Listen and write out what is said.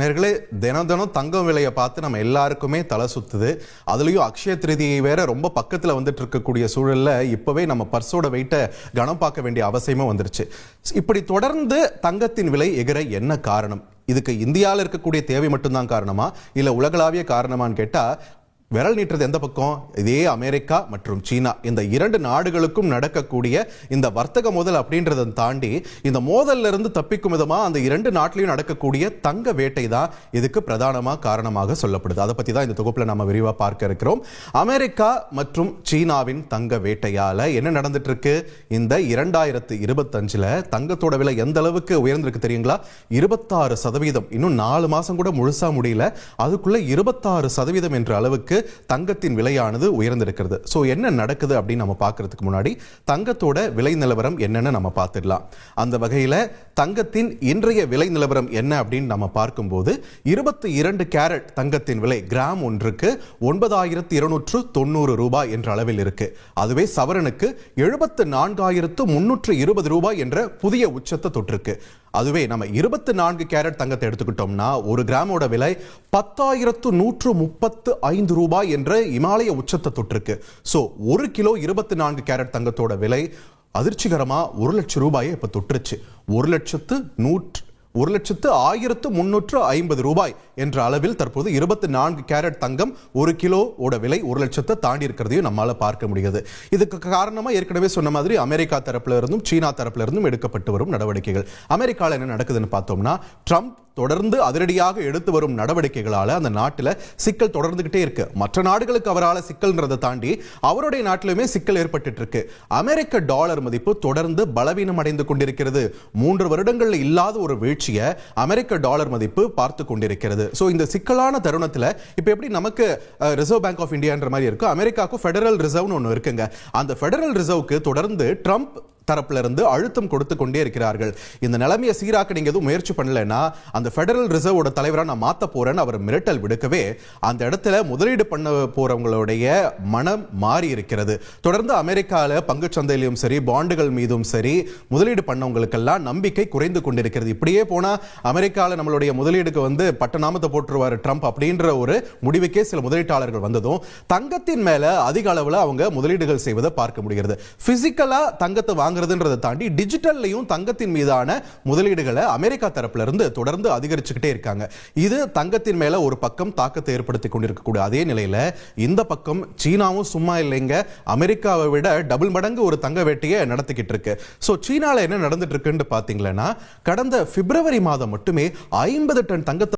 நேர்களே, தினம் தினம் தங்கம் விலையை பார்த்து நம்ம எல்லாருக்குமே தலை சுத்துது. அதுலயும் அக்ஷய திருதியை வேற ரொம்ப பக்கத்துல வந்துட்டு இருக்கக்கூடிய சூழல்ல இப்பவே நம்ம பர்ஸோட வெயிட்டை கனம் பார்க்க வேண்டிய அவசியமும் வந்துருச்சு. இப்படி தொடர்ந்து தங்கத்தின் விலை எகிற என்ன காரணம்? இதுக்கு இந்தியாவில் இருக்கக்கூடிய தேவை மட்டும்தான் காரணமா இல்ல உலகளாவிய காரணமான்னு கேட்டா, விரல் நீட்டுறது எந்த பக்கம்? இதே அமெரிக்கா மற்றும் சீனா, இந்த இரண்டு நாடுகளுக்கும் நடக்கக்கூடிய இந்த வர்த்தக மோதல் அப்படின்றத தாண்டி இந்த மோதல்ல இருந்து தப்பிக்கும் விதமா அந்த இரண்டு நாட்டிலையும் நடக்கக்கூடிய தங்க வேட்டை தான் இதுக்கு பிரதானமா காரணமாக சொல்லப்படுது. அதை பத்தி தான் இந்த தொகுப்புல நம்ம விரிவா பார்க்க இருக்கிறோம். அமெரிக்கா மற்றும் சீனாவின் தங்க வேட்டையால என்ன நடந்துட்டு இருக்கு? இந்த 2025 தங்கத்தோட விலை எந்த அளவுக்கு உயர்ந்திருக்கு தெரியுங்களா? 26%. இன்னும் 4 மாசம் கூட முழுசா முடியல, அதுக்குள்ள 26% என்ற அளவுக்கு தங்கத்தின் விலையானது உயர்ந்திருக்கிறது. சோ என்ன நடக்குது அப்படின்னு நம்ம பார்க்கிறதுக்கு முன்னாடி தங்கத்தோட விலை நிலவரம் என்னன்னு நம்ம பார்த்துடலாம். அந்த வகையில தங்கத்தின் இன்றைய விலை நிலவரம் என்ன அப்படின்னு நம்ம பார்க்கும்போது 22 கேரட் தங்கத்தின் விலை கிராம் ஒன்றுக்கு 9,290 ரூபாய் என்ற அளவில் இருக்கு. அதுவே சவரனுக்கு 74,320 ரூபாய் என்ற புதிய உச்சத்தை தொட்டிருக்கு. அதுவே நம்ம 24 கேரட் தங்கத்தை எடுத்துக்கிட்டோம்னா ஒரு கிராமோட விலை 10,135 ரூபாய் என்ற இமாலய உச்சத்தை தொட்டிருக்கு. சோ 1 கிலோ 24 கேரட் தங்கத்தோட விலை அதிர்ச்சிகரமா 1 லட்சம் ரூபாயை இப்ப தொற்றுச்சு. 1,01,350 ரூபாய் என்ற அளவில் தற்போது 24 கேரட் தங்கம் 1 கிலோ ஓட விலை 1 லட்சத்தை தாண்டி இருக்கிறதையும் நம்மால பார்க்க முடியாது. இதுக்கு காரணமா ஏற்கனவே சொன்ன மாதிரி அமெரிக்கா தரப்புல இருந்தும் சீனா தரப்புல இருந்தும் எடுக்கப்பட்டு வரும் நடவடிக்கைகள். அமெரிக்கால என்ன நடக்குதுன்னு பார்த்தோம்னா, ட்ரம்ப் தொடர்ந்து அதிரடியாக எடுத்து வரும் நடவடிக்கைகளால அந்த நாட்டில் சிக்கல் தொடர்ந்துகிட்டே இருக்கு. மற்ற நாடுகளுக்கு அவரால் சிக்கல்ன்றதை தாண்டி அவருடைய நாட்டிலுமே சிக்கல் ஏற்பட்டு இருக்கு. அமெரிக்க டாலர் மதிப்பு தொடர்ந்து பலவீனம் அடைந்து கொண்டிருக்கிறது. 3 வருடங்கள்ல இல்லாத ஒரு வீழ்ச்சியை அமெரிக்க டாலர் மதிப்பு பார்த்து கொண்டிருக்கிறது. சோ இந்த சிக்கலான தருணத்துல இப்ப எப்படி நமக்கு ரிசர்வ் பேங்க் ஆஃப் இந்தியான்ற மாதிரி இருக்கு, அமெரிக்காவுக்கு ஃபெடரல் ரிசர்வ்னு ஒன்று இருக்குங்க. அந்த ஃபெடரல் ரிசர்வ்க்கு தொடர்ந்து ட்ரம்ப் தரப்புல இருந்து அழுத்தம் கொடுத்து கொண்டே இருக்கிறார்கள். இந்த நிலைமையை சீராக்க நீங்க எதுவும் முயற்சி பண்ணலன்னா அந்த ஃபெடரல் ரிசர்வோட தலைவரா நான் மாத்த போறேன்னு அவர் மிரட்டல் விடுக்கவே அந்த இடத்துல முதலீடு பண்ண போறவங்களுடைய மனம் மாறி இருக்கிறது. தொடர்ந்து அமெரிக்கால பங்கு சந்தையிலும் சரி, பாண்டுகள் மீதும் சரி, முதலீடு பண்ணவங்களுக்கெல்லாம் நம்பிக்கை குறைந்து கொண்டிருக்கிறது. இப்படியே போனா அமெரிக்கால நம்மளுடைய முதலீடுக்கு பட்டநாமத்தை போட்டுருவாரு ட்ரம்ப் அப்படின்ற ஒரு முடிவுக்கே சில முதலீட்டாளர்கள் வந்ததும் தங்கத்தின் மேல அதிக அளவுல அவங்க முதலீடுகள் செய்வதை பார்க்க முடிகிறது. பிசிக்கலா தங்கத்தை தாண்டி டிஜிட்டல்லையும் தங்கத்தின் மீதான முதலீடுகளை அமெரிக்கா தரப்புல இருந்து தொடர்ந்து அதிகரிச்சுக்கிட்டே இருக்காங்க. இது தங்கத்தின் மேல ஒரு பக்கம் தாக்கத்தை ஏற்படுத்தி கொண்டிருக்கக்கூடிய அதே நிலையில இந்த பக்கம் சீனாவும் சும்மா இல்லைங்க, அமெரிக்காவை விட டபுள் மடங்கு ஒரு தங்க வேட்டையை நடத்திக்கிட்டு இருக்கு. சோ சீனால என்ன நடந்துட்டு இருக்குன்னு பாத்தீங்கன்னா, கடந்த பிப்ரவரி மாதம் மட்டுமே 50 டன் தங்கத்தை